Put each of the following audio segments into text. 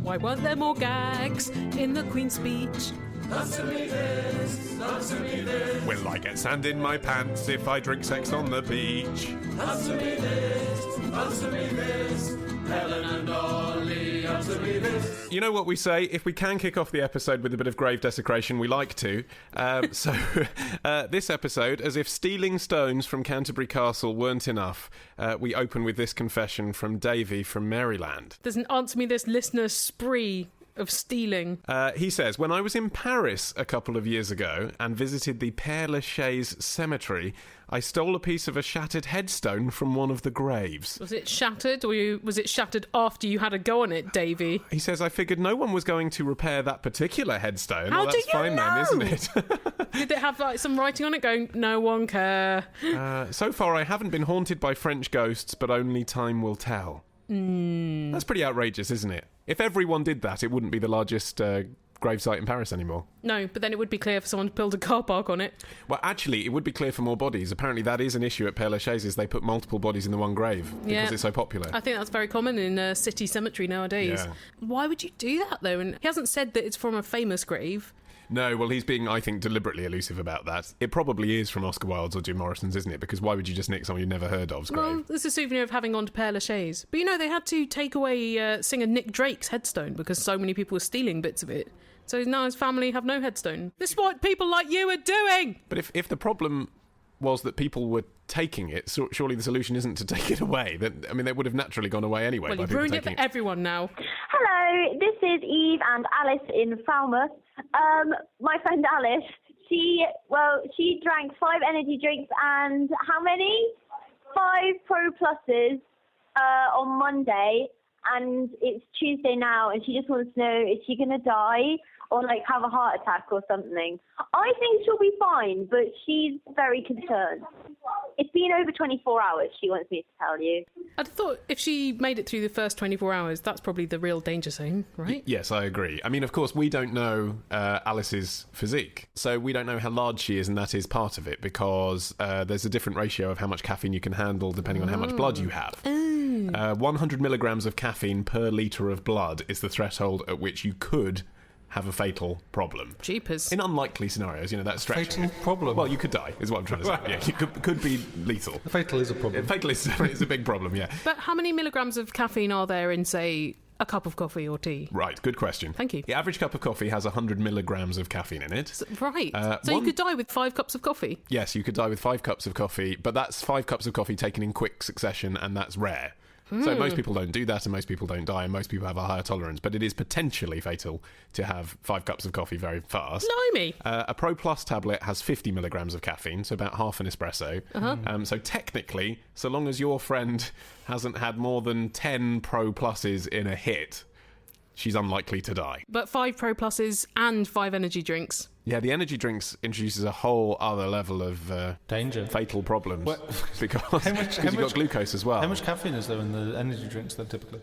Why weren't there more gags in the Queen's speech? Answer me this, answer me this. Will I get sand in my pants if I drink sex on the beach? Answer me this. Helen and Ollie, answer me this. You know what we say, if we can kick off the episode with a bit of grave desecration, we like to. So this episode, as if stealing stones from Canterbury Castle weren't enough, we open with this confession from Davey from Maryland. There's an answer me this listener spree of stealing. He says, when I was in Paris a couple of years ago and visited the Père Lachaise cemetery, I stole a piece of a shattered headstone from one of the graves. Was it shattered, or was it shattered after you had a go on it, Davey? He says, I figured no one was going to repair that particular headstone. How well, that's do you fine know? then, isn't it? Did it have like some writing on it going, no one care? So far, I haven't been haunted by French ghosts, but only time will tell. That's pretty outrageous, isn't it? If everyone did that, it wouldn't be the largest gravesite in Paris anymore. No, but then it would be clear for someone to build a car park on it. Well, actually, it would be clear for more bodies. Apparently, that is an issue at Père Lachaise, is they put multiple bodies in the one grave because it's so popular. I think that's very common in a city cemetery nowadays. Yeah. Why would you do that, though? And he hasn't said that it's from a famous grave. No, well, he's being, I think, deliberately elusive about that. It probably is from Oscar Wilde's or Jim Morrison's, isn't it? Because why would you just nick someone you've never heard of's grave? Well, it's a souvenir of having gone to Père Lachaise. But, you know, they had to take away singer Nick Drake's headstone because so many people were stealing bits of it. So now his family have no headstone. This is what people like you are doing! But if the problem was that people were taking it, so surely the solution isn't to take it away. I mean, they would have naturally gone away anyway. Well, by you've people ruined it for taking everyone now. Hello, this is Eve and Alice in Falmouth. My friend Alice, she drank 5 energy drinks and how many? 5 Pro Pluses on Monday, and it's Tuesday now, and she just wants to know, is she going to die or like have a heart attack or something? I think she'll be fine, but she's very concerned. It's been over 24 hours, she wants me to tell you. I'd thought if she made it through the first 24 hours, that's probably the real danger zone, right? Yes, I agree. I mean, of course, we don't know Alice's physique, so we don't know how large she is, and that is part of it, because there's a different ratio of how much caffeine you can handle depending on how much blood you have. 100 milligrams of caffeine per litre of blood is the threshold at which you could have a fatal problem. Jeepers. In unlikely scenarios, you know, that's stretching. Fatal problem? Well, you could die, is what I'm trying to say. Yeah, you could be lethal. Fatal is a problem. Fatal is a big problem, yeah. But how many milligrams of caffeine are there in, say, a cup of coffee or tea? Right, good question. Thank you. The average cup of coffee has 100 milligrams of caffeine in it. Right. So you could die with 5 cups of coffee? Yes, you could die with 5 cups of coffee, but that's 5 cups of coffee taken in quick succession, and that's rare. So most people don't do that, and most people don't die, and most people have a higher tolerance, but it is potentially fatal to have 5 cups of coffee very fast. Blimey. A Pro Plus tablet has 50 milligrams of caffeine, so about half an espresso. So technically, so long as your friend hasn't had more than 10 Pro Pluses in a hit, she's unlikely to die. But 5 Pro Pluses and 5 energy drinks. Yeah, the energy drinks introduces a whole other level of danger, fatal problems, because you've got glucose as well. How much caffeine is there in the energy drinks then typically?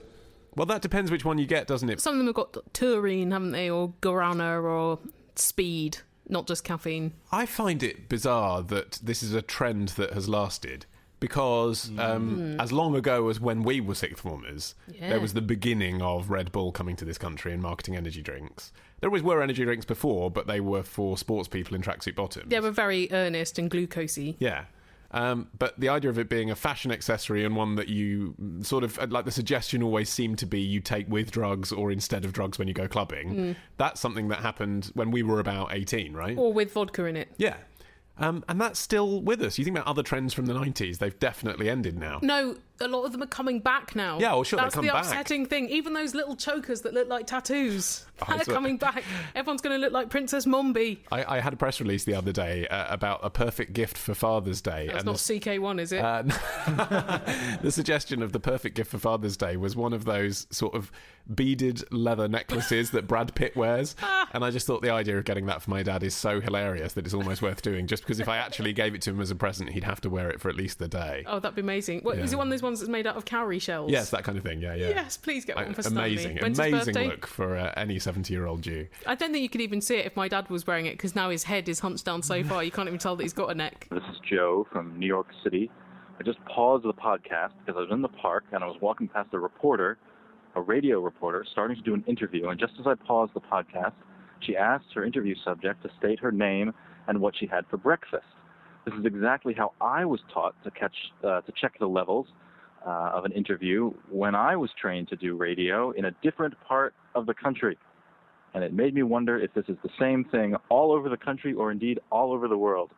Well, that depends which one you get, doesn't it? Some of them have got taurine, haven't they, or guarana, or speed, not just caffeine. I find it bizarre that this is a trend that has lasted. Because as long ago as when we were sixth formers, there was the beginning of Red Bull coming to this country and marketing energy drinks. There always were energy drinks before, but they were for sports people in tracksuit bottoms. They were very earnest and glucosey. Yeah. But the idea of it being a fashion accessory and one that you sort of, like the suggestion always seemed to be you take with drugs or instead of drugs when you go clubbing, that's something that happened when we were about 18, right? Or with vodka in it. Yeah. And that's still with us. You think about other trends from the 90s, they've definitely ended now. No, a lot of them are coming back now. Yeah, well, sure, that's they come the back. upsetting thing. Even those little chokers that look like tattoos, they're coming back. Everyone's going to look like Princess Mombi. I had a press release the other day about a perfect gift for Father's Day. That's not CK1, is it? The suggestion of the perfect gift for Father's Day was one of those sort of beaded leather necklaces that Brad Pitt wears. And I just thought the idea of getting that for my dad is so hilarious that it's almost worth doing, just because if I actually gave it to him as a present, he'd have to wear it for at least the day. Oh, that'd be amazing. What, is it one of those ones that's made out of cowrie shells? Yes, that kind of thing, yeah. Yes, please get one for Stanley. When's his amazing birthday? look for any 70-year-old Jew. I don't think you could even see it if my dad was wearing it, because now his head is hunched down so far you can't even tell that he's got a neck. This is Joe from New York City. I just paused the podcast because I was in the park and I was walking past a reporter a radio reporter starting to do an interview, and just as I paused the podcast, she asked her interview subject to state her name and what she had for breakfast. This is exactly how I was taught to check the levels of an interview when I was trained to do radio in a different part of the country. And it made me wonder if this is the same thing all over the country or indeed all over the world.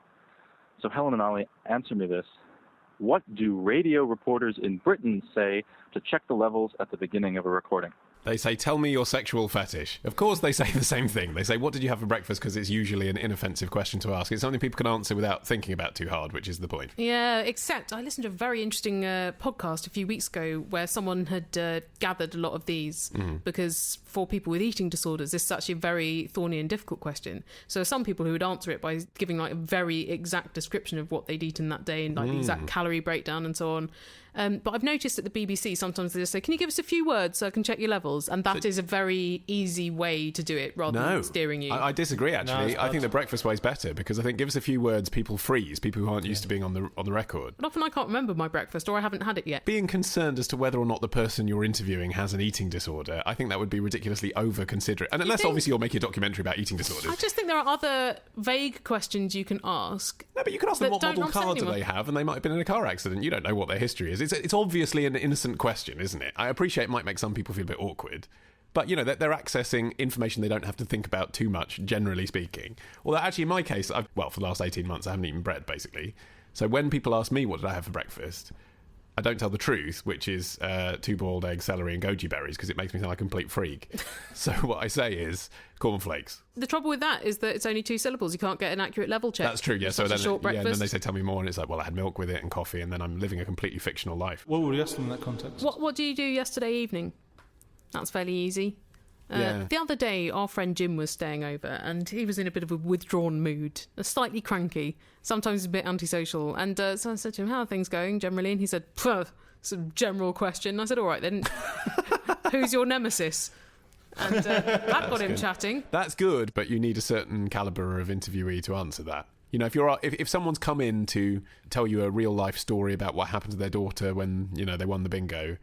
So Helen and Ollie, answer me this. What do radio reporters in Britain say to check the levels at the beginning of a recording? They say, tell me your sexual fetish. Of course they say the same thing. They say, what did you have for breakfast? Because it's usually an inoffensive question to ask. It's something people can answer without thinking about too hard, which is the point. Yeah, except I listened to a very interesting podcast a few weeks ago where someone had gathered a lot of these because for people with eating disorders, this is actually a very thorny and difficult question. So some people who would answer it by giving like a very exact description of what they'd eaten that day and like the exact calorie breakdown and so on. But I've noticed at the BBC, sometimes they just say, can you give us a few words so I can check your levels? And that is a very easy way to do it rather than steering you. I disagree, actually. I think the breakfast way is better because I think give us a few words, people freeze, people who aren't used to being on the record. But often I can't remember my breakfast or I haven't had it yet. Being concerned as to whether or not the person you're interviewing has an eating disorder, I think that would be ridiculously over-considerate. And unless obviously you're making a documentary about eating disorders. I just think there are other vague questions you can ask. No, but you can ask them what model car do they have and they might have been in a car accident. You don't know what their history is. It's obviously an innocent question, isn't it? I appreciate it might make some people feel a bit awkward. But, you know, they're accessing information they don't have to think about too much, generally speaking. Although, actually, in my case, for the last 18 months, I haven't eaten bread, basically. So when people ask me what did I have for breakfast, I don't tell the truth, which is 2 boiled eggs, celery and goji berries, because it makes me sound like a complete freak. So what I say is cornflakes. The trouble with that is that it's only 2 syllables. You can't get an accurate level check. That's true, yeah. So then, and then they say, tell me more, and it's like, well, I had milk with it and coffee, and then I'm living a completely fictional life. What would you ask them in that context? What do you do yesterday evening? That's fairly easy. The other day, our friend Jim was staying over and he was in a bit of a withdrawn mood, slightly cranky, sometimes a bit antisocial. And so I said to him, how are things going generally? And he said, it's a general question. I said, all right then, who's your nemesis? And that got him chatting. That's good, but you need a certain calibre of interviewee to answer that. You know, if someone's come in to tell you a real life story about what happened to their daughter when, you know, they won the bingo,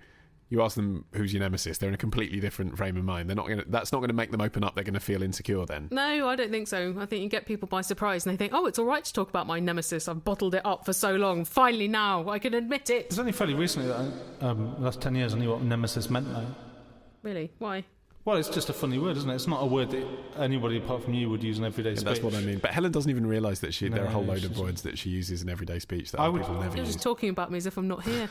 you ask them who's your nemesis, they're in a completely different frame of mind. That's not going to make them open up. They're going to feel insecure then. No, I don't think so. I think you get people by surprise and they think, oh, it's all right to talk about my nemesis. I've bottled it up for so long. Finally now, I can admit it. It's only fairly recently that the last 10 years I knew what nemesis meant now. Really? Why? Well, it's just a funny word, isn't it? It's not a word that anybody apart from you would use in everyday speech. That's what I mean. But Helen doesn't even realise that there are a whole load of words that she uses in everyday speech that other people never use. You're just talking about me as if I'm not here.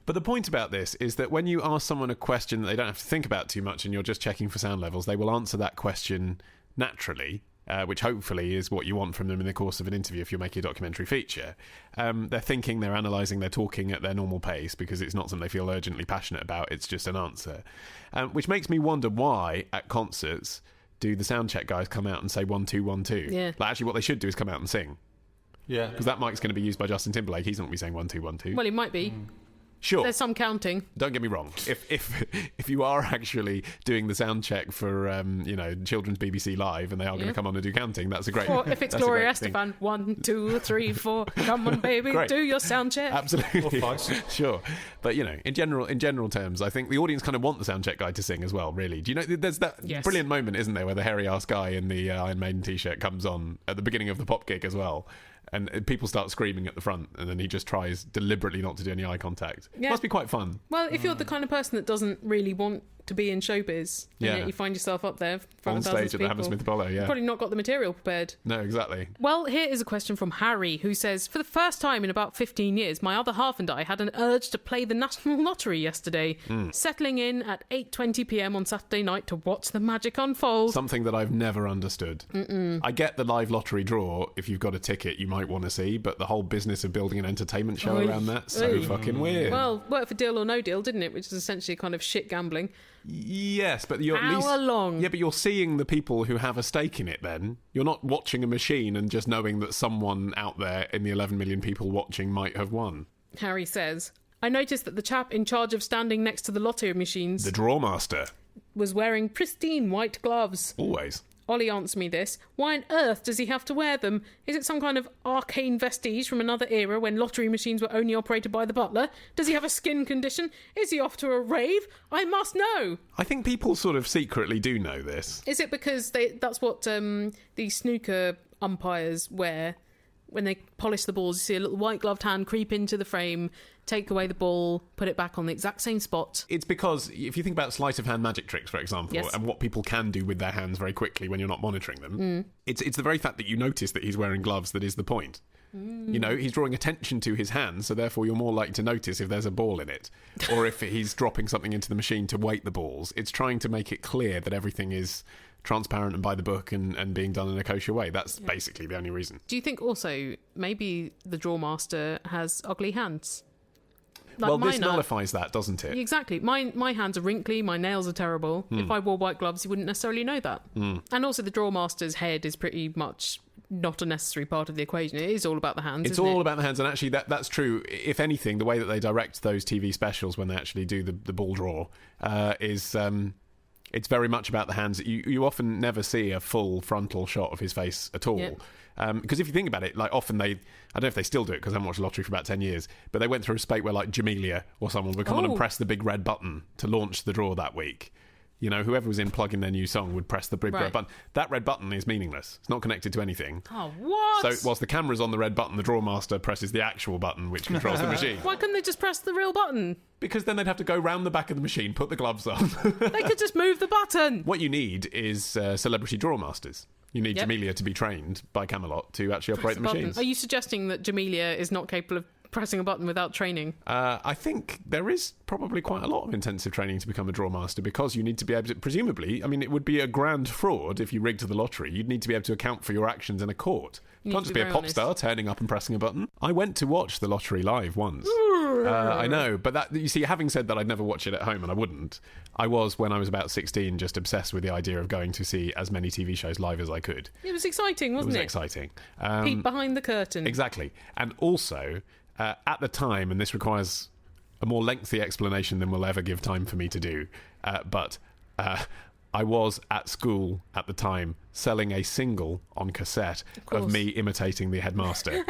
But the point about this is that when you ask someone a question that they don't have to think about too much and you're just checking for sound levels, they will answer that question naturally, which hopefully is what you want from them in the course of an interview if you're making a documentary feature. They're thinking, they're analysing, they're talking at their normal pace because it's not something they feel urgently passionate about, it's just an answer. Which makes me wonder why, at concerts, do the sound check guys come out and say 1 2 1 2? Yeah. Like, actually what they should do is come out and sing. Yeah. Because that mic's going to be used by Justin Timberlake. He's not going to be saying 1 2 1 2. Well, it might be. Sure. There's some counting. Don't get me wrong. If you are actually doing the sound check for children's BBC Live and they are going to come on and do counting, that's a great. Or if it's Gloria Estefan, 1 2 3 4, come on baby, do your sound check. Absolutely. Sure. But in general terms, I think the audience kind of want the sound check guy to sing as well. Really, do you know? There's that brilliant moment, isn't there, where the hairy ass guy in the Iron Maiden t-shirt comes on at the beginning of the pop gig as well. And people start screaming at the front, and then he just tries deliberately not to do any eye contact. Yeah. Must be quite fun. Well, if you're the kind of person that doesn't really want to be in showbiz, and yet you find yourself up there on stage at the Hammersmith Apollo, you've probably not got the material prepared. No, exactly. Well, here is a question from Harry, who says, for the first time in about 15 years, my other half and I had an urge to play the National Lottery yesterday, settling in at 8:20pm on Saturday night to watch the magic unfold. Something that I've never understood. I get the live lottery draw. If you've got a ticket you might want to see, but the whole business of building an entertainment show around that, so fucking weird. Well, worked for Deal or No Deal, didn't it? Which is essentially kind of shit gambling. Yes, but you're at least long. Yeah, but you're seeing the people who have a stake in it then. You're not watching a machine and just knowing that someone out there in the 11 million people watching might have won. Harry says, I noticed that the chap in charge of standing next to the lottery machines, the draw master, was wearing pristine white gloves. Always. Ollie, answer me this. Why on earth does he have to wear them? Is it some kind of arcane vestige from another era when lottery machines were only operated by the butler? Does he have a skin condition? Is he off to a rave? I must know. I think people sort of secretly do know this. Is it because that's what the snooker umpires wear? When they polish the balls, you see a little white-gloved hand creep into the frame, take away the ball, put it back on the exact same spot. It's because if you think about sleight-of-hand magic tricks, for example, Yes. and what people can do with their hands very quickly when you're not monitoring them, it's the very fact that you notice that he's wearing gloves that is the point. You know, he's drawing attention to his hands, so therefore you're more likely to notice if there's a ball in it, or if he's dropping something into the machine to weight the balls. It's trying to make it clear that everything is transparent and by the book and being done in a kosher way. That's basically the only reason. Do you think also maybe the draw master has ugly hands? Like Well, this mine are- nullifies that, doesn't it? Exactly. My hands are wrinkly, my nails are terrible. If I wore white gloves, you wouldn't necessarily know that. And also the draw master's head is pretty much not a necessary part of the equation. It is all about the hands, It's isn't all it? about the hands, and actually that's true. If anything, the way that they direct those TV specials when they actually do the ball draw is... it's very much about the hands. You often never see a full frontal shot of his face at all. Yep. Because if you think about it, like often I don't know if they still do it because I haven't watched lottery for about 10 years, but they went through a spate where like Jamelia or someone would come on and Oh. press the big red button to launch the draw that week. You know, whoever was in plugging their new song would press the big Right. red button. That red button is meaningless. It's not connected to anything. Oh, what? So whilst the camera's on the red button, the draw master presses the actual button which controls the machine. Why couldn't they just press the real button? Because then they'd have to go round the back of the machine, put the gloves on. They could just move the button. What you need is celebrity draw masters. You need Yep. Jamelia to be trained by Camelot to actually operate the Button. machines. Are you suggesting that Jamelia is not capable of pressing a button without training? I think there is probably quite a lot of intensive training to become a draw master because you need to be able to, presumably, I mean, it would be a grand fraud if you rigged the lottery. You'd need to be able to account for your actions in a court. You need can't to just be be a very pop honest. star turning up and pressing a button. I went to watch the lottery live once. I know, but that, you see, having said that I'd never watch it at home, and I wouldn't, I was, when I was about 16, just obsessed with the idea of going to see as many TV shows live as I could. It was exciting, It wasn't was it? exciting. Peek behind the curtain. Exactly. And also, at the time, and this requires a more lengthy explanation than we'll ever give time for me to do, but I was at school at the time selling a single on cassette of me imitating the headmaster.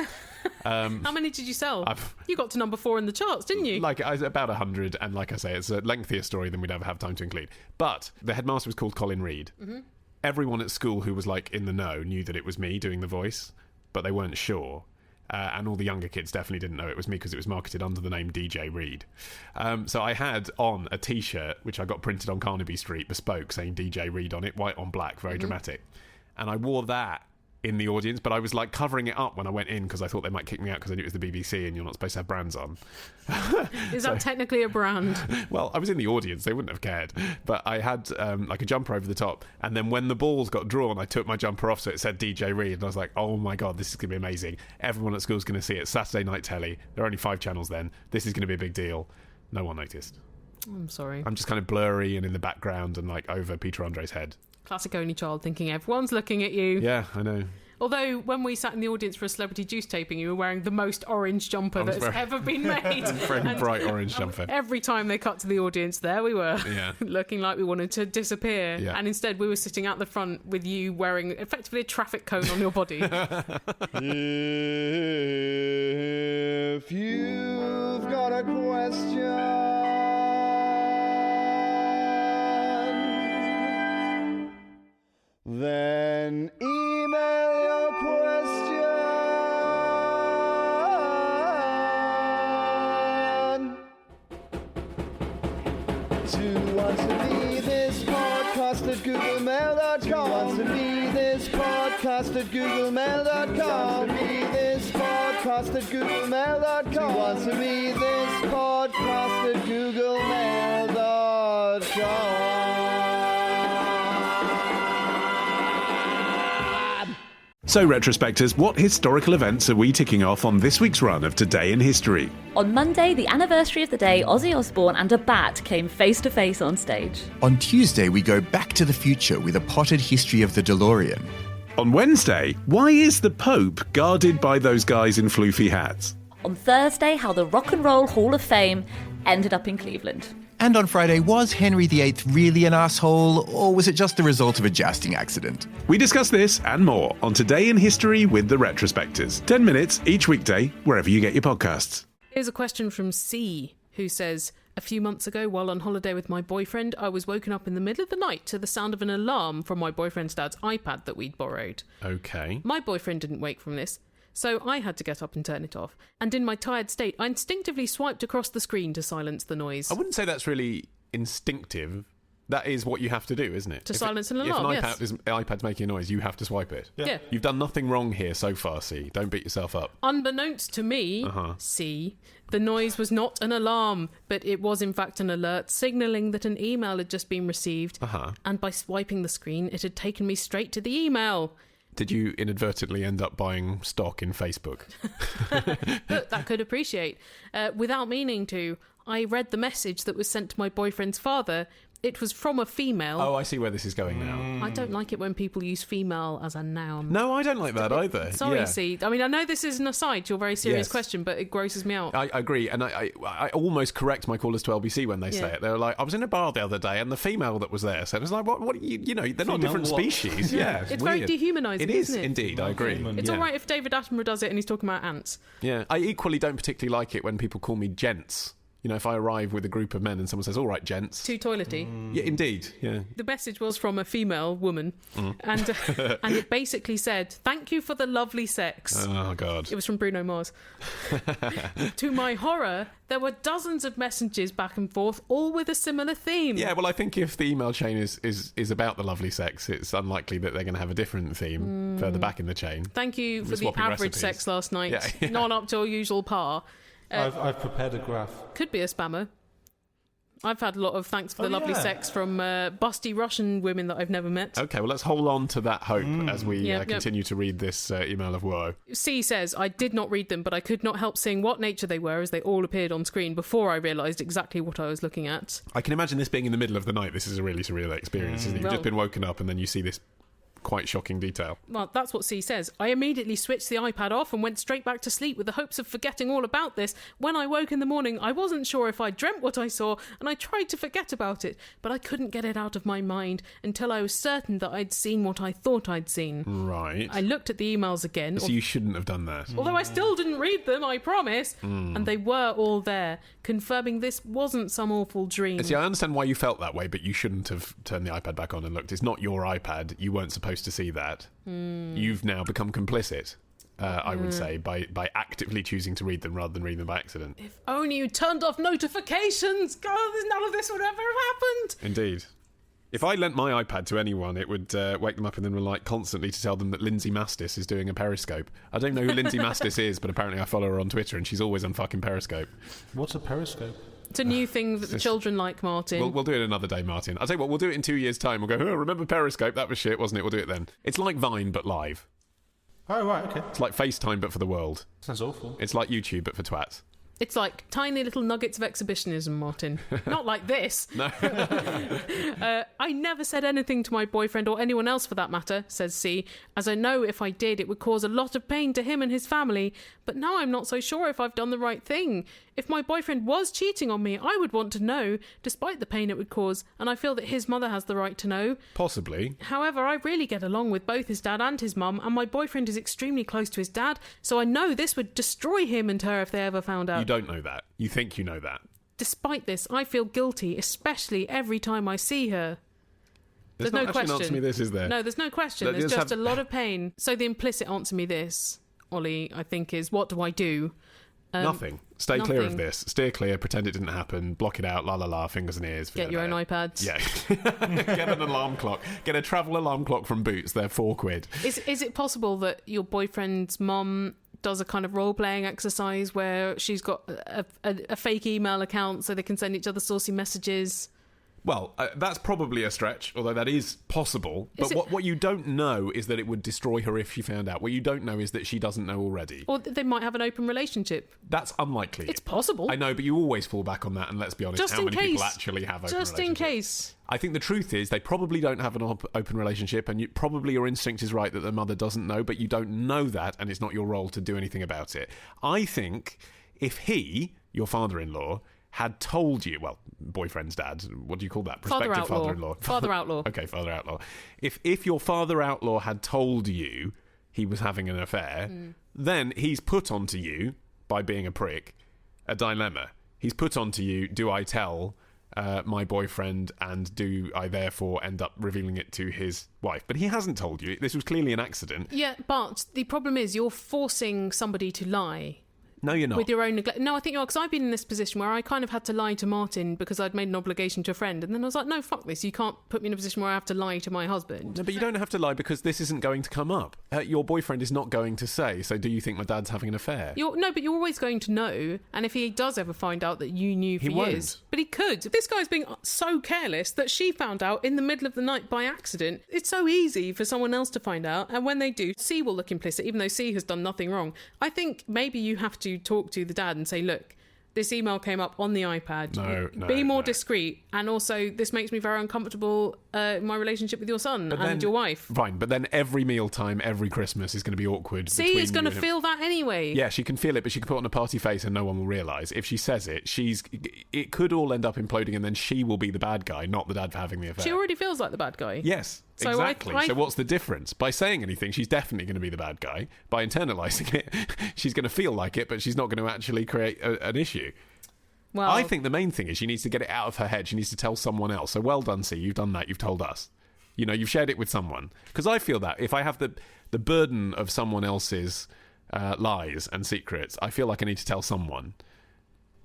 How many did you sell? I've- You got to number 4 in the charts, didn't you? Like about 100, and like I say, it's a lengthier story than we'd ever have time to include. But the headmaster was called Colin Reed. Mm-hmm. Everyone at school who was like in the know knew that it was me doing the voice, but they weren't sure. And all the younger kids definitely didn't know it was me because it was marketed under the name DJ Reed. So I had on a T-shirt, which I got printed on Carnaby Street, bespoke, saying DJ Reed on it, white on black, very dramatic. And I wore that in the audience, but I was like covering it up when I went in because I thought they might kick me out because I knew it was the BBC and you're not supposed to have brands on. Is that technically a brand? Well, I was in the audience, they wouldn't have cared. But I had like a jumper over the top, and then when the balls got drawn, I took my jumper off so it said DJ Reed, and I was like, oh my god, this is going to be amazing. Everyone at school's going to see it. Saturday night telly. There are only 5 channels then. This is going to be a big deal. No one noticed. I'm sorry. I'm just kind of blurry and in the background and like over Peter Andre's head. Classic only child thinking everyone's looking at you. Yeah, I know. Although, when we sat in the audience for a Celebrity Juice taping, you were wearing the most orange jumper was that's very- ever been made. Very And bright orange jumper. Every time they cut to the audience, there we were, Yeah. looking like we wanted to disappear. Yeah. And instead, we were sitting at the front with you wearing effectively a traffic cone on your body. If you've got a question, then email your question to want to be this podcast at googlemail.com. Want to be this podcast at googlemail.com. Want to be this podcast at googlemail.com. Want to be this podcast at googlemail.com. So, retrospectors, what historical events are we ticking off on this week's run of Today in History? On Monday, the anniversary of the day Ozzy Osbourne and a bat came face to face on stage. On Tuesday, we go back to the future with a potted history of the DeLorean. On Wednesday, why is the Pope guarded by those guys in floofy hats? On Thursday, how the Rock and Roll Hall of Fame ended up in Cleveland. And on Friday, was Henry VIII really an asshole, or was it just the result of a jousting accident? We discuss this and more on Today in History with the Retrospectors. 10 minutes each weekday, wherever you get your podcasts. Here's a question from C, who says, a few months ago, while on holiday with my boyfriend, I was woken up in the middle of the night to the sound of an alarm from my boyfriend's dad's iPad that we'd borrowed. Okay. My boyfriend didn't wake from this, so I had to get up and turn it off. And in my tired state, I instinctively swiped across the screen to silence the noise. I wouldn't say that's really instinctive. That is what you have to do, isn't it? To silence an alarm, if yes. iPad's making a noise, you have to swipe it. Yeah. You've done nothing wrong here so far, C. Don't beat yourself up. Unbeknownst to me, C, the noise was not an alarm, but it was in fact an alert signalling that an email had just been received. And by swiping the screen, it had taken me straight to the email. Did you inadvertently end up buying stock in Facebook? That could appreciate. Without meaning to, I read the message that was sent to my boyfriend's father. It was from a female. Oh, I see where this is going now. I don't like it when people use female as a noun. No, I don't like that either. Sorry, C. I mean, I know this is an aside to your very serious question, but it grosses me out. I agree, and I almost correct my callers to LBC when they say it. They're like, I was in a bar the other day, and the female that was there said, "It was like, what? You know, they're not different species." Yeah, it's very dehumanising. It is isn't it? indeed. I agree. It's all right if David Attenborough does it and he's talking about ants. Yeah, I equally don't particularly like it when people call me gents. You know, if I arrive with a group of men and someone says, all right, gents. Too toilety. Yeah, indeed, yeah. The message was from a female woman, and it basically said, thank you for the lovely sex. Oh, God. It was from Bruno Mars. To my horror, there were dozens of messages back and forth, all with a similar theme. Yeah, well, I think if the email chain is about the lovely sex, it's unlikely that they're going to have a different theme further back in the chain. Thank you for the average recipes. sex last night. Yeah. Not up to your usual par. I've prepared a graph. Could be a spammer. I've had a lot of thanks for the lovely sex from busty Russian women that I've never met. Okay, well, let's hold on to that hope as we continue to read this email of woe. C says, I did not read them, but I could not help seeing what nature they were as they all appeared on screen before I realised exactly what I was looking at. I can imagine this being in the middle of the night. This is a really surreal experience, isn't it? You've just been woken up and then you see this quite shocking detail. Well, that's what C says. I immediately switched the iPad off and went straight back to sleep with the hopes of forgetting all about this. When I woke in the morning, I wasn't sure if I dreamt what I saw, and I tried to forget about it, but I couldn't get it out of my mind until I was certain that I'd seen what I thought I'd seen. Right. I looked at the emails again. So you shouldn't have done that. Although I still didn't read them, I promise. And they were all there, confirming this wasn't some awful dream. See, I understand why you felt that way, but you shouldn't have turned the iPad back on and looked. It's not your iPad. You weren't supposed to see that. You've now become complicit, I would say, by actively choosing to read them rather than reading them by accident. If only you turned off notifications! God, none of this would ever have happened! Indeed. If I lent my iPad to anyone, it would wake them up and then like constantly to tell them that Lindsay Mastis is doing a Periscope. I don't know who Lindsay Mastis is, but apparently I follow her on Twitter and she's always on fucking Periscope. What's a Periscope? It's a new thing that the children like, Martin. We'll do it another day, Martin. I'll tell you what, we'll do it in 2 years' time. We'll go, oh, remember Periscope? That was shit, wasn't it? We'll do it then. It's like Vine, but live. Oh, right, okay. It's like FaceTime, but for the world. Sounds awful. It's like YouTube, but for twats. It's like tiny little nuggets of exhibitionism, Martin. Not like this. No. I never said anything to my boyfriend or anyone else for that matter, says C, as I know if I did it would cause a lot of pain to him and his family, but now I'm not so sure if I've done the right thing. If my boyfriend was cheating on me, I would want to know, despite the pain it would cause, and I feel that his mother has the right to know. Possibly. However, I really get along with both his dad and his mum, and my boyfriend is extremely close to his dad, so I know this would destroy him and her if they ever found out. You don't know that. You think you know that. Despite this, I feel guilty, especially every time I see her. There's no question. An answer me this, is there? No, there's no question. There's just a lot of pain. So the implicit answer me this, Ollie, I think, is what do I do? Nothing. Stay clear of this. Steer clear, pretend it didn't happen, block it out, la la la, fingers and ears. Get your own iPads. Yeah. Get an alarm clock. Get a travel alarm clock from Boots. They're £4. Is it possible that your boyfriend's mum does a kind of role-playing exercise where she's got a fake email account so they can send each other saucy messages? Well, that's probably a stretch, although that is possible. But what you don't know is that it would destroy her if she found out. What you don't know is that she doesn't know already. Or they might have an open relationship. That's unlikely. It's possible. I know, but you always fall back on that, and let's be honest, how many people actually have open relationships? Just in case. I think the truth is they probably don't have an open relationship, and probably your instinct is right that the mother doesn't know, but you don't know that, and it's not your role to do anything about it. I think if he, your father-in-law, had told you, well, boyfriend's dad, what do you call that? Prospective father-in-law. Father outlaw. Okay, father outlaw. If your father outlaw had told you he was having an affair, then he's put onto you, by being a prick, a dilemma. He's put onto you, do I tell my boyfriend, and do I therefore end up revealing it to his wife? But he hasn't told you. This was clearly an accident. Yeah, but the problem is you're forcing somebody to lie. No, you're not. With your own neglect. No, I think you are, because I've been in this position where I kind of had to lie to Martin because I'd made an obligation to a friend, and then I was like, no, fuck this. You can't put me in a position where I have to lie to my husband. No, but you don't have to lie, because this isn't going to come up. Your boyfriend is not going to say, so do you think my dad's having an affair? No, but you're always going to know, and if he does ever find out that you knew for years... But he could. This guy's being so careless that she found out in the middle of the night by accident. It's so easy for someone else to find out, and when they do, C will look implicit, even though C has done nothing wrong. I think maybe you have to talk to the dad and say, look, this email came up on the iPad. Be more discreet, and also this makes me very uncomfortable in my relationship with your son and your wife. Fine, but then every mealtime, every Christmas is going to be awkward. See, is going to feel that anyway. Yeah, she can feel it, but she can put on a party face and no one will realise. If she says it, it could all end up imploding, and then she will be the bad guy, not the dad for having the affair. She already feels like the bad guy. Yes. So exactly. So what's the difference? By saying anything, she's definitely going to be the bad guy. By internalising it, she's going to feel like it, but she's not going to actually create an issue. Well, I think the main thing is she needs to get it out of her head. She needs to tell someone else. So well done, C. You've done that. You've told us. You've shared it with someone. Because I feel that if I have the burden of someone else's lies and secrets, I feel like I need to tell someone.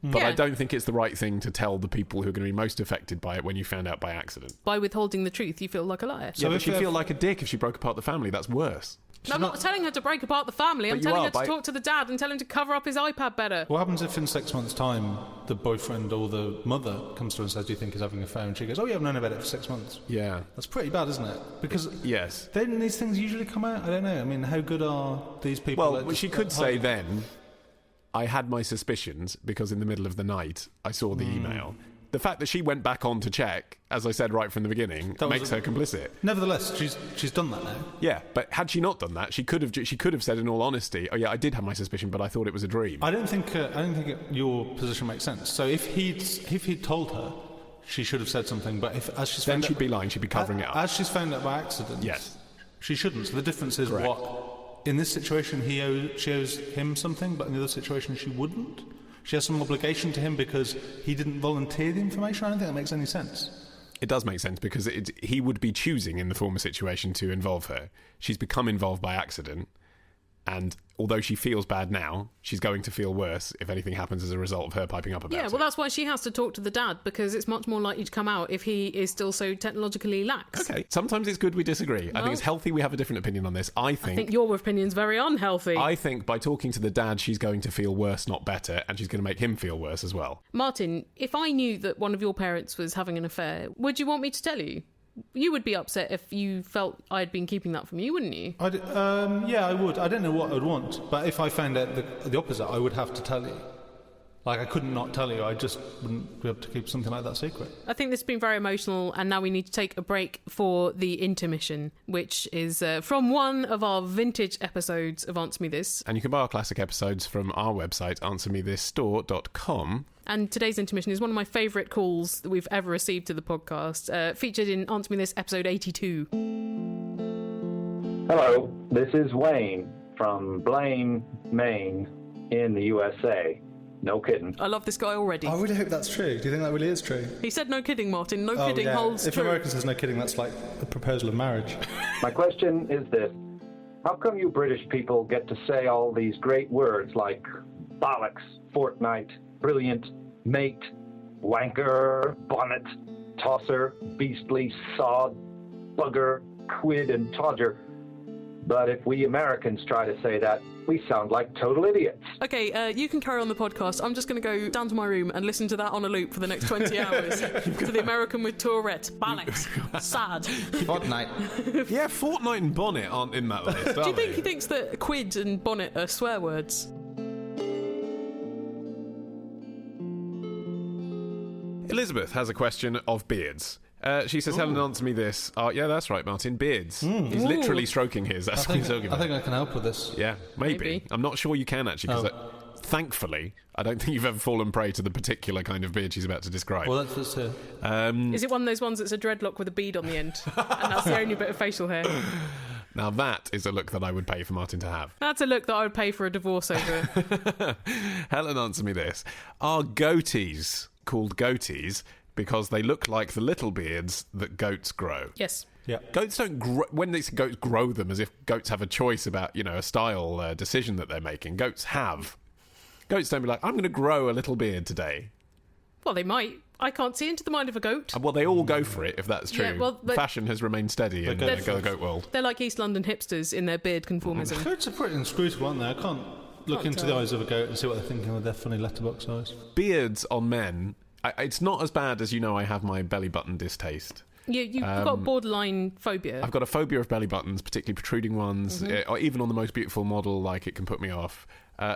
But I don't think it's the right thing to tell the people who are going to be most affected by it when you found out by accident. By withholding the truth, you feel like a liar. So but she'd feel like a dick if she broke apart the family. That's worse. No, I'm not telling her to break apart the family. I'm telling her to talk to the dad and tell him to cover up his iPad better. What happens if in 6 months' time the boyfriend or the mother comes to her and says, do you think he's having an affair? And she goes, oh, yeah, I've known about it for 6 months. Yeah. That's pretty bad, isn't it? Because yes. Then these things usually come out. I don't know. I mean, how good are these people? Well, she could say then, I had my suspicions because in the middle of the night I saw the email. The fact that she went back on to check, as I said right from the beginning, makes her complicit. Nevertheless, she's done that now. Yeah, but had she not done that, she could have said in all honesty, "Oh yeah, I did have my suspicion, but I thought it was a dream." I don't think your position makes sense. So if he'd told her, she should have said something. But then she'd be lying. She'd be covering it up. As she's found out by accident. Yes, she shouldn't. So the difference is what in this situation she owes him something, but in the other situation she wouldn't. She has some obligation to him because he didn't volunteer the information. I don't think that makes any sense. It does make sense because he would be choosing in the former situation to involve her. She's become involved by accident, and although she feels bad now, she's going to feel worse if anything happens as a result of her piping up about it. Yeah, well, that's why she has to talk to the dad, because it's much more likely to come out if he is still so technologically lax. Okay, sometimes it's good we disagree. I think it's healthy we have a different opinion on this. I think your opinion's very unhealthy. I think by talking to the dad, she's going to feel worse, not better, and she's going to make him feel worse as well. Martin, if I knew that one of your parents was having an affair, would you want me to tell you? You would be upset if you felt I'd been keeping that from you, wouldn't you? Yeah, I would. I don't know what I would want, but if I found out the opposite, I would have to tell you. Like, I couldn't not tell you. I just wouldn't be able to keep something like that secret. I think this has been very emotional, and now we need to take a break for the intermission, which is from one of our vintage episodes of Answer Me This. And you can buy our classic episodes from our website, answermethisstore.com. And today's intermission is one of my favourite calls that we've ever received to the podcast, featured in Answer Me This, episode 82. Hello, this is Wayne from Blaine, Maine, in the USA. No kidding. I love this guy already. I really hope that's true. Do you think that really is true? He said no kidding, Martin. No kidding holds if true. If American says no kidding, that's like a proposal of marriage. My question is this. How come you British people get to say all these great words like bollocks, fortnight, brilliant, mate, wanker, bonnet, tosser, beastly, sod, bugger, quid, and todger? But if we Americans try to say that, we sound like total idiots. Okay, you can carry on the podcast. I'm just going to go down to my room and listen to that on a loop for the next 20 hours. To the American with Tourette. Bollocks. Sad. Fortnight. Yeah, fortnight and bonnet aren't in that list, Do you think he thinks that quid and bonnet are swear words? Elizabeth has a question of beards. She says, Helen, answer me this. Yeah, that's right, Martin. Beards. He's literally stroking his. That's what he's talking about. I think I can help with this. Yeah, maybe. I'm not sure you can, actually. Thankfully, I don't think you've ever fallen prey to the particular kind of beard she's about to describe. Well, that's just Is it one of those ones that's a dreadlock with a bead on the end? And that's the only bit of facial hair? Now that is a look that I would pay for Martin to have. That's a look that I would pay for a divorce over. Helen, answer me this. Are goatees called goatees because they look like the little beards that goats grow? Yes. Yeah. Goats don't grow, when they say goats grow them as if goats have a choice about, a style decision that they're making. Goats have. Goats don't be like, I'm going to grow a little beard today. Well, they might. I can't see into the mind of a goat. Well, they all go for it, if that's true. Yeah, well, Fashion has remained steady in the goat world. They're like East London hipsters in their beard conformism. Goats are pretty inscrutable, aren't they? I can't look into the eyes of a goat and see what they're thinking with their funny letterbox eyes. Beards on men, it's not as bad as I have my belly button distaste. You've got a borderline phobia. I've got a phobia of belly buttons, particularly protruding ones, or even on the most beautiful model, it can put me off.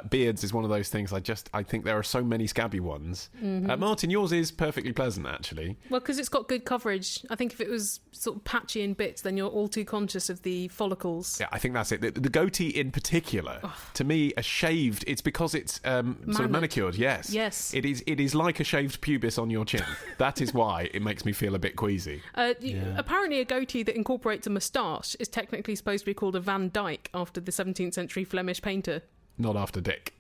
Beards is one of those things I think there are so many scabby ones. Martin, yours is perfectly pleasant, actually. Well, because it's got good coverage. I think if it was sort of patchy in bits, then you're all too conscious of the follicles. Yeah, I think that's it. The goatee in particular, to me, a shaved, it's because it's sort of manicured, yes. Yes. It is like a shaved pubis on your chin. That is why it makes me feel a bit queasy. Apparently a goatee that incorporates a moustache is technically supposed to be called a Van Dyke after the 17th century Flemish painter. Not after Dick.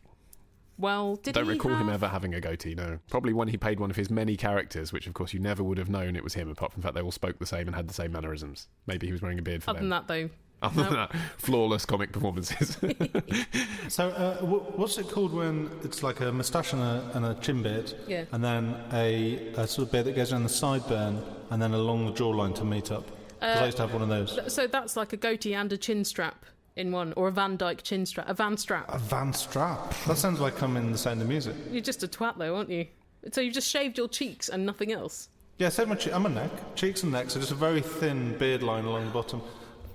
Well, Don't recall him ever having a goatee, no. Probably when he played one of his many characters, which of course you never would have known it was him, apart from the fact they all spoke the same and had the same mannerisms. Maybe he was wearing a beard for Other than that, though. Other than that, flawless comic performances. So, what's it called when it's like a moustache and a chin beard, and then a sort of beard that goes around the sideburn and then along the jawline to meet up? Because I used to have one of those. So that's like a goatee and a chin strap in one, or a Van Dyke chin strap, a Van strap. A Van strap? That sounds like I'm in The Sound of Music. You're just a twat, though, aren't you? So you've just shaved your cheeks and nothing else? Yeah, save my I'm a neck. Cheeks and neck, so just a very thin beard line along the bottom.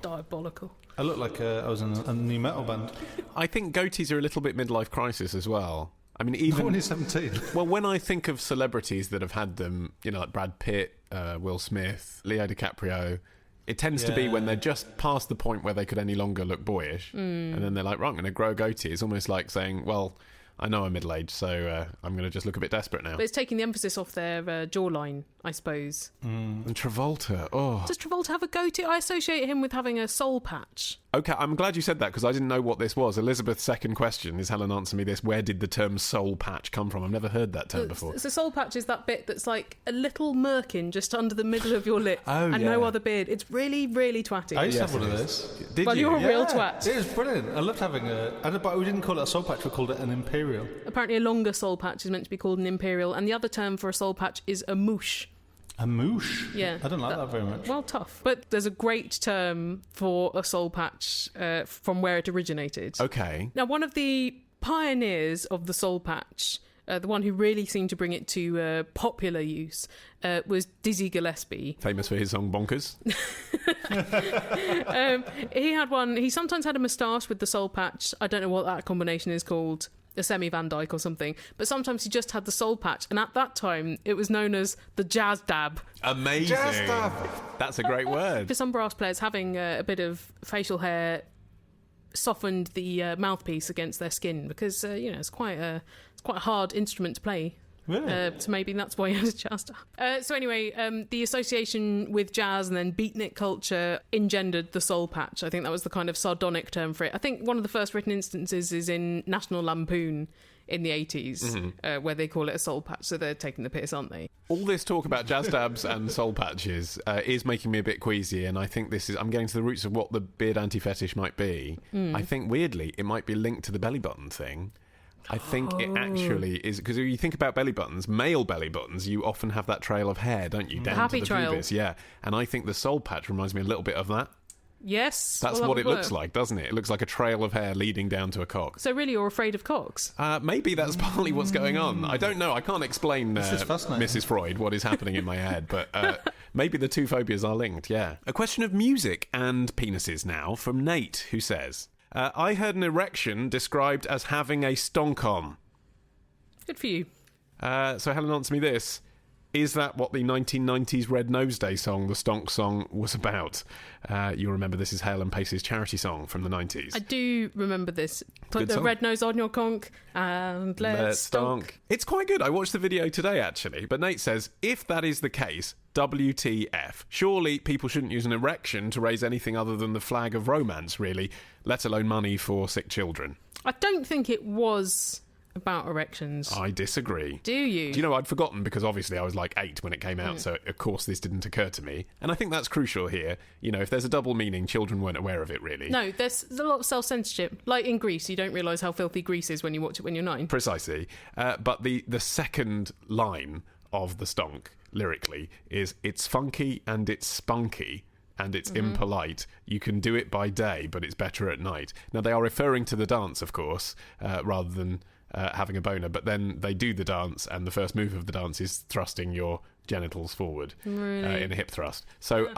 Diabolical. I look like I was in a new metal band. I think goatees are a little bit midlife crisis as well. I mean, even... Not when you're 17. Well, when I think of celebrities that have had them, like Brad Pitt, Will Smith, Leo DiCaprio... It tends to be when they're just past the point where they could any longer look boyish, and then they're like, right, I'm going to grow a goatee. It's almost like saying, well, I know I'm middle-aged, so I'm going to just look a bit desperate now. But it's taking the emphasis off their jawline, I suppose. And Travolta, Does Travolta have a goatee? I associate him with having a soul patch. Okay, I'm glad you said that, because I didn't know what this was. Elizabeth's second question is, Helen, answer me this. Where did the term soul patch come from? I've never heard that term before. So soul patch is that bit that's like a little merkin just under the middle of your lip and no other beard. It's really, really twatty. I used to have one of those. Did you? You're a real twat. It was brilliant. I loved having but we didn't call it a soul patch, we called it an imperial. Apparently a longer soul patch is meant to be called an imperial, and the other term for a soul patch is a moosh. A moosh? Yeah. I don't like that very much. Well, tough. But there's a great term for a soul patch from where it originated. Okay. Now, one of the pioneers of the soul patch, the one who really seemed to bring it to popular use, was Dizzy Gillespie. Famous for his song Bonkers. He had one. He sometimes had a moustache with the soul patch. I don't know what that combination is called. A semi-Van Dyke or something, but sometimes he just had the soul patch, and at that time it was known as the jazz dab. Amazing. Jazz dab. That's a great word. For some brass players, having a bit of facial hair softened the mouthpiece against their skin, because it's quite a hard instrument to play. Really? So maybe that's why he has a jazz dab. So anyway, the association with jazz and then beatnik culture engendered the soul patch. I think that was the kind of sardonic term for it. I think one of the first written instances is in National Lampoon in the 80s, where they call it a soul patch. So they're taking the piss, aren't they? All this talk about jazz dabs and soul patches is making me a bit queasy, and I think I'm getting to the roots of what the beard anti-fetish might be. I think, weirdly, it might be linked to the belly button thing. I think it actually is, because if you think about belly buttons, male belly buttons, you often have that trail of hair, don't you? Down happy to the trail. pubis, yeah. And I think the soul patch reminds me a little bit of that. Yes. That's what it looks like, doesn't it? It looks like a trail of hair leading down to a cock. So really you're afraid of cocks? Maybe that's partly what's going on. I don't know. I can't explain, This is fascinating. Mrs. Freud, what is happening in my head, but maybe the two phobias are linked, yeah. A question of music and penises now from Nate, who says, I heard an erection described as having a stonk on. Good for you. So Helen, answer me this. Is that what the 1990s Red Nose Day song, the Stonk song, was about? You remember this is Hale and Pace's charity song from the 90s. I do remember this. Put Good the song. red nose on your conch and let's stonk. It's quite good. I watched the video today, actually. But Nate says, if that is the case, WTF. Surely people shouldn't use an erection to raise anything other than the flag of romance, really, let alone money for sick children. I don't think it was about erections. I disagree. Do you? Do you know, I'd forgotten because obviously I was like 8 when it came out, so of course this didn't occur to me. And I think that's crucial here. You know, if there's a double meaning, children weren't aware of it, really. No, there's a lot of self-censorship. Like in Greece, you don't realise how filthy Greece is when you watch it when you're 9. Precisely. But the second line of the Stonk, lyrically, is it's funky and it's spunky and it's impolite. You can do it by day, but it's better at night. Now, they are referring to the dance, of course, rather than having a boner, but then they do the dance, and the first move of the dance is thrusting your genitals forward in a hip thrust. So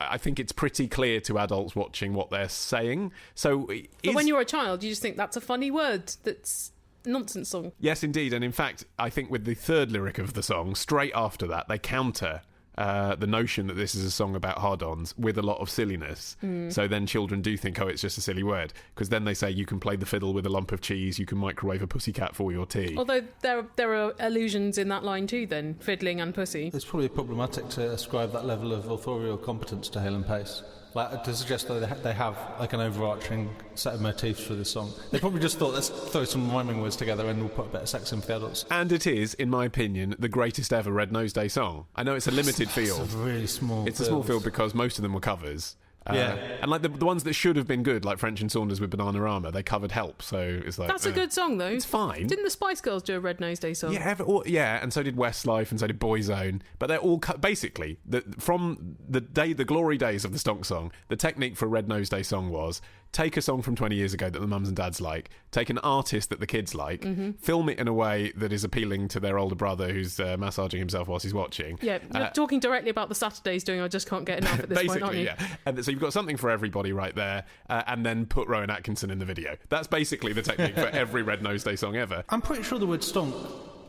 I think it's pretty clear to adults watching what they're saying. But when you're a child, you just think that's a funny word. That's nonsense song. Yes, indeed. And in fact, I think with the third lyric of the song, straight after that, they counter the notion that this is a song about hard-ons with a lot of silliness. So then children do think, oh, it's just a silly word, because then they say you can play the fiddle with a lump of cheese, you can microwave a pussycat for your tea. Although there are allusions in that line too, then, fiddling and pussy. It's probably problematic to ascribe that level of authorial competence to Hale and Pace. Like, to suggest that they have like an overarching set of motifs for this song. They probably just thought, let's throw some rhyming words together and we'll put a bit of sex in for the adults. And it is, in my opinion, the greatest ever Red Nose Day song. I know it's a limited field. It's a really small It's a small field because most of them were covers. And like the ones that should have been good, like French and Saunders with Bananarama, they covered Help, so it's like... That's a good song, though. It's fine. Didn't the Spice Girls do a Red Nose Day song? Yeah, and so did Westlife, and so did Boyzone. But they're all... basically, from the glory days of the Stonk song, the technique for a Red Nose Day song was take a song from 20 years ago that the mums and dads like, take an artist that the kids like, film it in a way that is appealing to their older brother who's massaging himself whilst he's watching. Yeah, you're talking directly about the Saturdays doing I Just Can't Get Enough at this point, aren't you? Yeah. And so you've got something for everybody right there, and then put Rowan Atkinson in the video. That's basically the technique for every Red Nose Day song ever. I'm pretty sure the word stonk,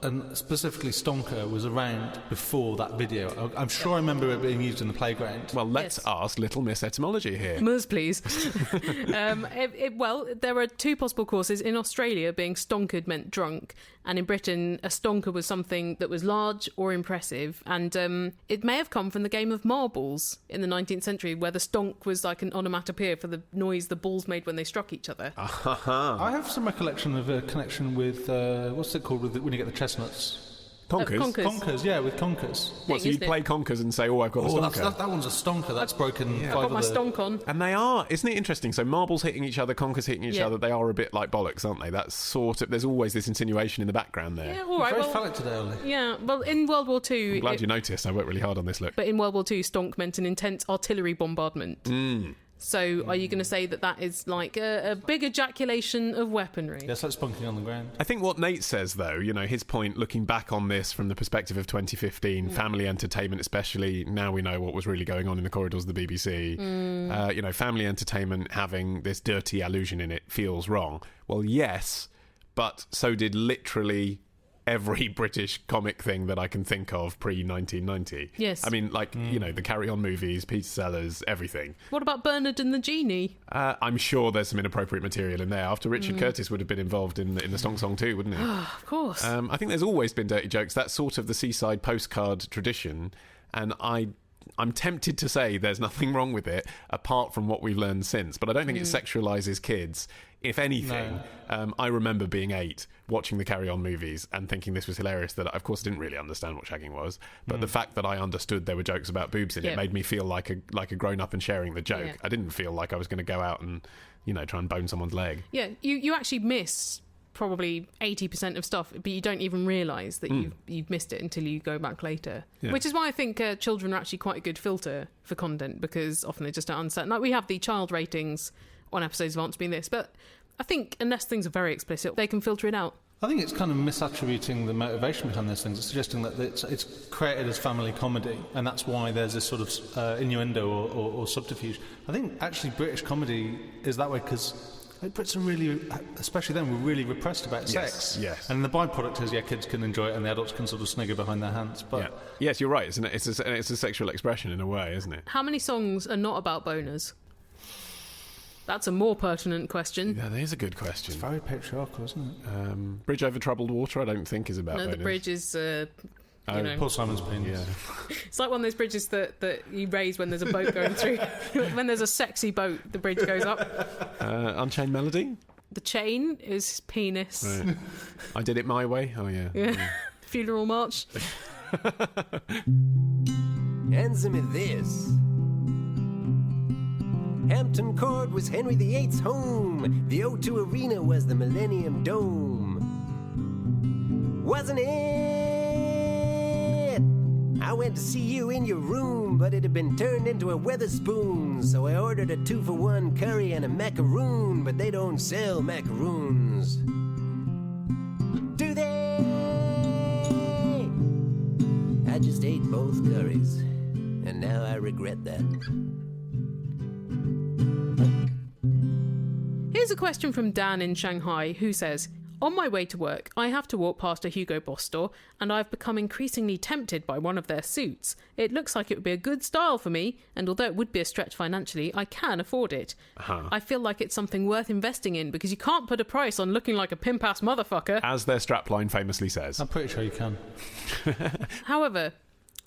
and specifically stonker, was around before that video. I'm sure I remember it being used in the playground. Well, let's ask Little Miss Etymology here. Ms, please. Well, there are two possible causes. In Australia, being stonkered meant drunk, and in Britain, a stonker was something that was large or impressive, and it may have come from the game of marbles in the 19th century, where the stonk was like an onomatopoeia for the noise the balls made when they struck each other. I have some recollection of a connection with, what's it called when you get the chestnuts? Conkers? Conkers, yeah, with conkers. What, so you play conkers and say, oh, I've got a stonker? That one's a stonker. That's broken. I've got my stonk on. And they are, isn't it interesting? So marbles hitting each other, conkers hitting each other, they are a bit like bollocks, aren't they? That's sort of, there's always this insinuation in the background there. Yeah, all right. Very phallic today, Ollie. Yeah, well, in World War II... I'm glad you noticed. I worked really hard on this, look. But in World War II, stonk meant an intense artillery bombardment. So are you going to say that is like a big ejaculation of weaponry? Yes, that's spunking on the ground. I think what Nate says, though, you know, his point, looking back on this from the perspective of 2015, family entertainment especially, now we know what was really going on in the corridors of the BBC. You know, family entertainment having this dirty allusion in it feels wrong. Well, yes, but so did literally every British comic thing that I can think of pre-1990. Yes. I mean, like, you know, the Carry On movies, Peter Sellers, everything. What about Bernard and the Genie? I'm sure there's some inappropriate material in there. After Richard Curtis would have been involved in the Stonk song too, wouldn't he? Of course. I think there's always been dirty jokes. That's sort of the seaside postcard tradition. And I'm tempted to say there's nothing wrong with it apart from what we've learned since. But I don't think it sexualises kids. If anything, I remember being 8, watching the Carry On movies and thinking this was hilarious, that of course I didn't really understand what shagging was, but the fact that I understood there were jokes about boobs in it made me feel like a grown-up and sharing the joke. I didn't feel like I was going to go out and, you know, try and bone someone's leg. Yeah, you actually miss probably 80% of stuff, but you don't even realise that you've missed it until you go back later. Yeah. Which is why I think children are actually quite a good filter for content, because often they just don't understand. Like, we have the child ratings on episodes of Answer Me This, but I think unless things are very explicit, they can filter it out. I think it's kind of misattributing the motivation behind those things. It's suggesting that it's created as family comedy, and that's why there's this sort of innuendo or subterfuge. I think actually British comedy is that way because Like, Brits are really, especially then, were really repressed about sex. Yes. And the byproduct is, kids can enjoy it and the adults can sort of snigger behind their hands. But Yes, you're right. It's a sexual expression in a way, isn't it? How many songs are not about boners? That's a more pertinent question. Yeah, that is a good question. It's very patriarchal, isn't it? Bridge Over Troubled Water, I don't think is about boners. The bridge is... Paul Simon's penis. Yeah. It's like one of those bridges that you raise when there's a boat going through. When there's a sexy boat, the bridge goes up. Unchained Melody? The chain is penis. Right. I Did It My Way? Oh, yeah. Funeral March. Answer me this. Hampton Court was Henry VIII's home. The O2 Arena was the Millennium Dome. Wasn't it? I went to see you in your room, but it had been turned into a Weatherspoon. So I ordered a 2-for-1 curry and a macaroon, but they don't sell macaroons. Do they? I just ate both curries, and now I regret that. Here's a question from Dan in Shanghai, who says, on my way to work, I have to walk past a Hugo Boss store, and I've become increasingly tempted by one of their suits. It looks like it would be a good style for me, and although it would be a stretch financially, I can afford it. I feel like it's something worth investing in, because you can't put a price on looking like a pimp-ass motherfucker. As their strapline famously says. I'm pretty sure you can. However,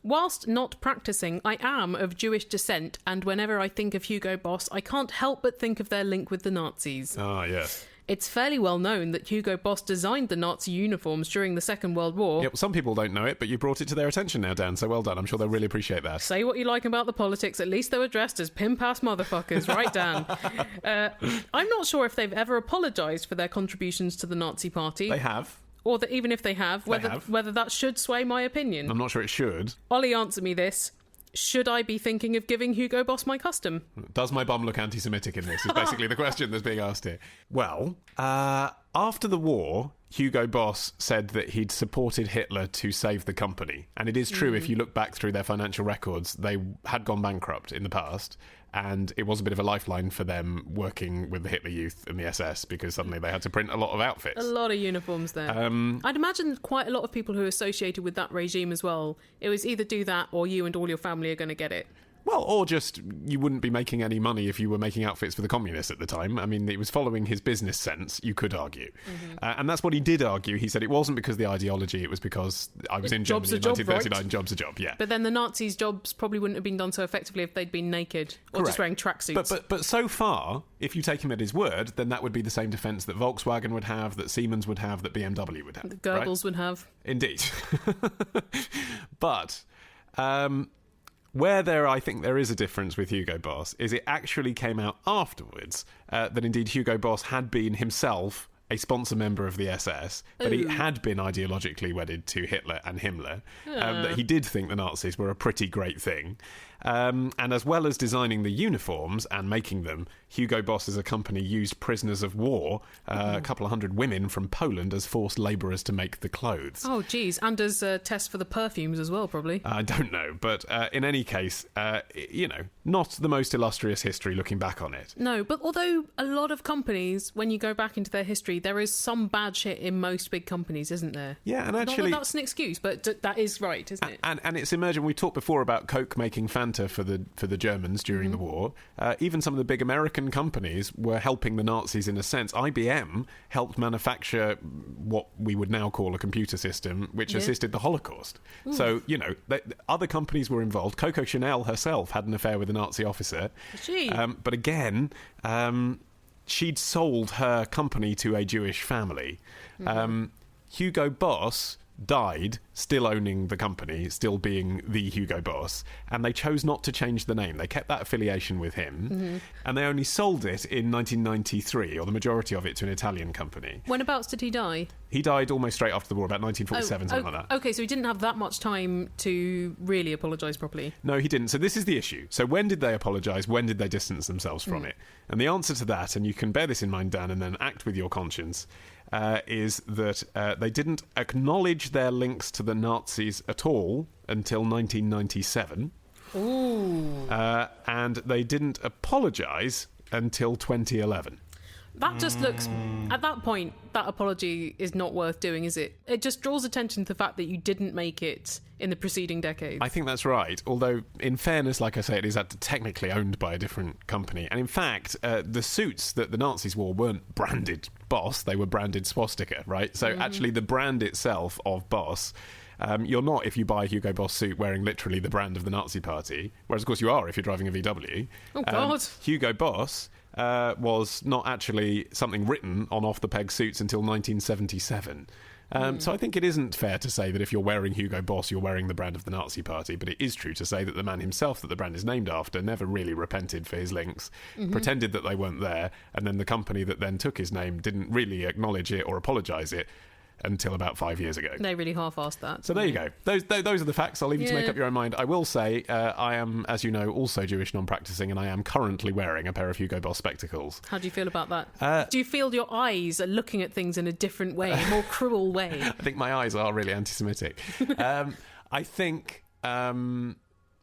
whilst not practising, I am of Jewish descent, and whenever I think of Hugo Boss, I can't help but think of their link with the Nazis. Ah, yes. It's fairly well known that Hugo Boss designed the Nazi uniforms during the Second World War. Yep, some people don't know it, but you brought it to their attention now, Dan, so well done. I'm sure they'll really appreciate that. Say what you like about the politics, at least they were dressed as pimp-ass motherfuckers, right, Dan? I'm not sure if they've ever apologised for their contributions to the Nazi Party. They have. Or that even if they have, whether that should sway my opinion. I'm not sure it should. Ollie, answer me this. Should I be thinking of giving Hugo Boss my custom? Does my bum look anti-Semitic in this? Is basically the question that's being asked here. Well, after the war, Hugo Boss said that he'd supported Hitler to save the company. And it is true, if you look back through their financial records, they had gone bankrupt in the past. And it was a bit of a lifeline for them working with the Hitler Youth and the SS, because suddenly they had to print a lot of outfits. A lot of uniforms there. I'd imagine quite a lot of people who are associated with that regime as well. It was either do that or you and all your family are going to get it. Well, or just you wouldn't be making any money if you were making outfits for the communists at the time. I mean, it was following his business sense, you could argue. And that's what he did argue. He said it wasn't because of the ideology, it was because I was in Germany in 1939, right? Job's a job, yeah. But then the Nazis' jobs probably wouldn't have been done so effectively if they'd been naked or just wearing tracksuits. But so far, if you take him at his word, then that would be the same defence that Volkswagen would have, that Siemens would have, that BMW would have. The Goebbels would have. Indeed. But... where I think there is a difference with Hugo Boss is it actually came out afterwards that indeed Hugo Boss had been himself a sponsor member of the SS, but he had been ideologically wedded to Hitler and Himmler, that he did think the Nazis were a pretty great thing. And as well as designing the uniforms and making them, Hugo Boss as a company used prisoners of war, a couple of hundred women from Poland, as forced labourers to make the clothes. Oh, geez. And as tests for the perfumes as well, probably. I don't know. But in any case, not the most illustrious history looking back on it. No, but although a lot of companies, when you go back into their history, there is some bad shit in most big companies, isn't there? Yeah, and actually... Not that that's an excuse, but that is right, isn't it? And it's emerging. We talked before about Coke making Fanta for the Germans during the war. Even some of the big American companies were helping the Nazis in a sense. IBM helped manufacture what we would now call a computer system, which assisted the Holocaust. Ooh. So, other companies were involved. Coco Chanel herself had an affair with a Nazi officer. She? But again... she'd sold her company to a Jewish family. Hugo Boss died still owning the company, still being the Hugo Boss, and they chose not to change the name. They kept that affiliation with him, and they only sold it in 1993, or the majority of it, to an Italian company. Whenabouts did he die? He died almost straight after the war, about 1947, something like that. Okay, so he didn't have that much time to really apologise properly. No, he didn't. So this is the issue. So when did they apologise? When did they distance themselves from it? And the answer to that, and you can bear this in mind, Dan, and then act with your conscience, is that they didn't acknowledge their links to the Nazis at all until 1997. Ooh. And they didn't apologise until 2011. That just looks... At that point, that apology is not worth doing, is it? It just draws attention to the fact that you didn't make it in the preceding decades. I think that's right. Although, in fairness, like I say, it is technically owned by a different company. And in fact, the suits that the Nazis wore weren't branded Boss. They were branded swastika, right? So actually, the brand itself of Boss... you're not, if you buy a Hugo Boss suit, wearing literally the brand of the Nazi Party. Whereas, of course, you are if you're driving a VW. Oh, God. Hugo Boss was not actually something written on off-the-peg suits until 1977. So I think it isn't fair to say that if you're wearing Hugo Boss, you're wearing the brand of the Nazi Party. But it is true to say that the man himself that the brand is named after never really repented for his links, pretended that they weren't there, and then the company that then took his name didn't really acknowledge it or apologise it until about 5 years ago. They really half-assed that. So there you go. Those are the facts. I'll leave you to make up your own mind. I will say I am, as you know, also Jewish non-practicing, and I am currently wearing a pair of Hugo Boss spectacles. How do you feel about that? Do you feel your eyes are looking at things in a different way, a more cruel way? I think my eyes are really anti-Semitic. I think...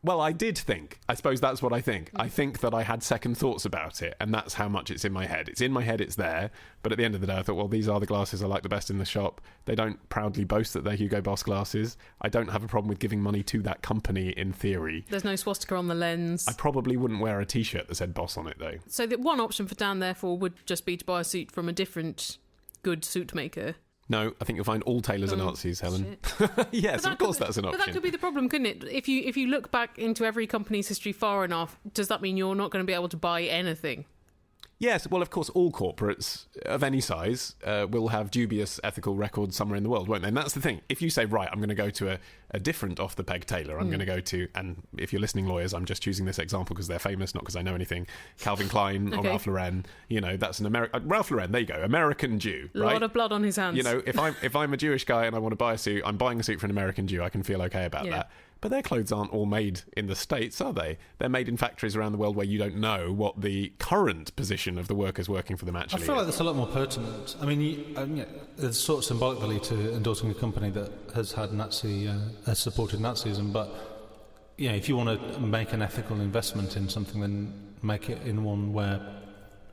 well, I did think. I suppose that's what I think. I think that I had second thoughts about it, and that's how much it's in my head. It's in my head, it's there, but at the end of the day, I thought, well, these are the glasses I like the best in the shop. They don't proudly boast that they're Hugo Boss glasses. I don't have a problem with giving money to that company, in theory. There's no swastika on the lens. I probably wouldn't wear a T-shirt that said Boss on it, though. So the one option for Dan, therefore, would just be to buy a suit from a different good suit maker. No, I think you'll find all tailors are Nazis, Helen. Yes, of course that's an option. But that could be the problem, couldn't it? If you look back into every company's history far enough, does that mean you're not going to be able to buy anything? Yes, well, of course, all corporates of any size will have dubious ethical records somewhere in the world, won't they? And that's the thing. If you say, right, I'm going to go to a different off-the-peg tailor, I'm going to go to, and if you're listening, lawyers, I'm just choosing this example because they're famous, not because I know anything, Calvin Klein or Ralph Lauren, that's an American... Ralph Lauren, there you go, American Jew, right? A lot of blood on his hands. If I'm a Jewish guy and I want to buy a suit, I'm buying a suit for an American Jew, I can feel okay about that. But their clothes aren't all made in the States, are they? They're made in factories around the world where you don't know what the current position of the workers working for them actually is. I feel like that's a lot more pertinent. I mean, there's sort of symbolic value to endorsing a company that has had has supported Nazism, but if you want to make an ethical investment in something, then make it in one where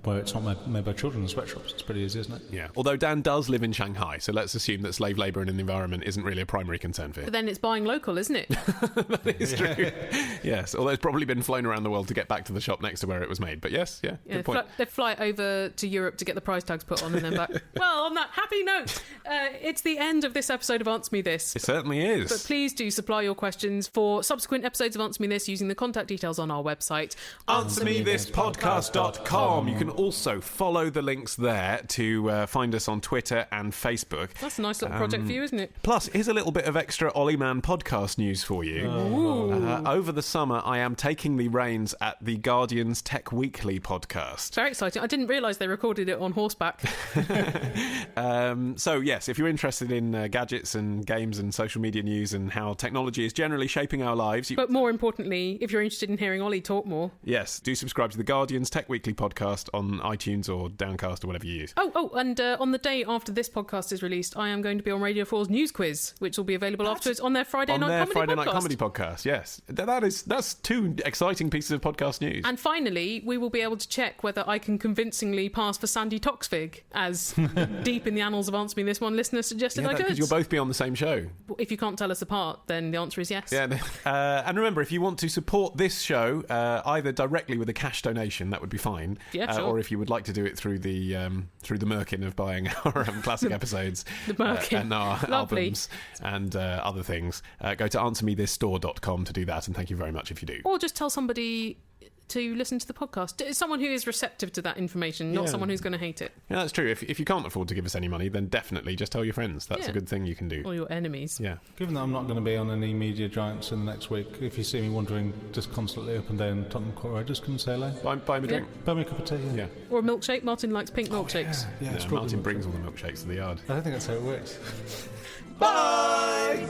it's not made by children in sweatshops. It's pretty easy, isn't it? Yeah. Although Dan does live in Shanghai, so let's assume that slave labour in the environment isn't really a primary concern for him. But then it's buying local, isn't it? That is true. Yes, although it's probably been flown around the world to get back to the shop next to where it was made. But yes, good point. They fly over to Europe to get the price tags put on and then back. Well, on that happy note, it's the end of this episode of Answer Me This. It certainly is. But please do supply your questions for subsequent episodes of Answer Me This using the contact details on our website. AnswerMeThisPodcast.com. You can also follow the links there to find us on Twitter and Facebook. That's a nice little project for you, isn't it? Plus, here's a little bit of extra Ollie Man podcast news for you. Over the summer, I am taking the reins at the Guardian's Tech Weekly podcast. Very exciting. I didn't realise they recorded it on horseback. So, yes, if you're interested in gadgets and games and social media news and how technology is generally shaping our lives... But more importantly, if you're interested in hearing Ollie talk more... Yes, do subscribe to the Guardian's Tech Weekly podcast on iTunes or Downcast or whatever you use. And on the day after this podcast is released, I am going to be on Radio 4's News Quiz, which will be available afterwards on their Friday night comedy podcast. Yes. That's two exciting pieces of podcast news. And finally, we will be able to check whether I can convincingly pass for Sandy Toksvig, as deep in the annals of Answer Me This one listener suggested I could. Because you'll both be on the same show. If you can't tell us apart, then the answer is yes. Yeah. And remember, if you want to support this show, either directly with a cash donation, that would be fine. Yeah, sure. Or if you would like to do it through the Merkin of buying our classic episodes and our albums and other things, go to answermethisstore.com to do that, and thank you very much if you do. Or just tell somebody to listen to the podcast. Someone who is receptive to that information, not someone who's going to hate it. Yeah, that's true. If you can't afford to give us any money, then definitely just tell your friends. That's a good thing you can do. Or your enemies. Yeah. Given that I'm not going to be on any media giants in the next week, if you see me wandering just constantly up and down Tottenham Court Road, just come and say hello. Buy me a drink. Buy me a cup of tea. Yeah. Or a milkshake. Martin likes pink milkshakes. Yeah, Martin brings all the milkshakes to the yard. I don't think that's how it works. Bye!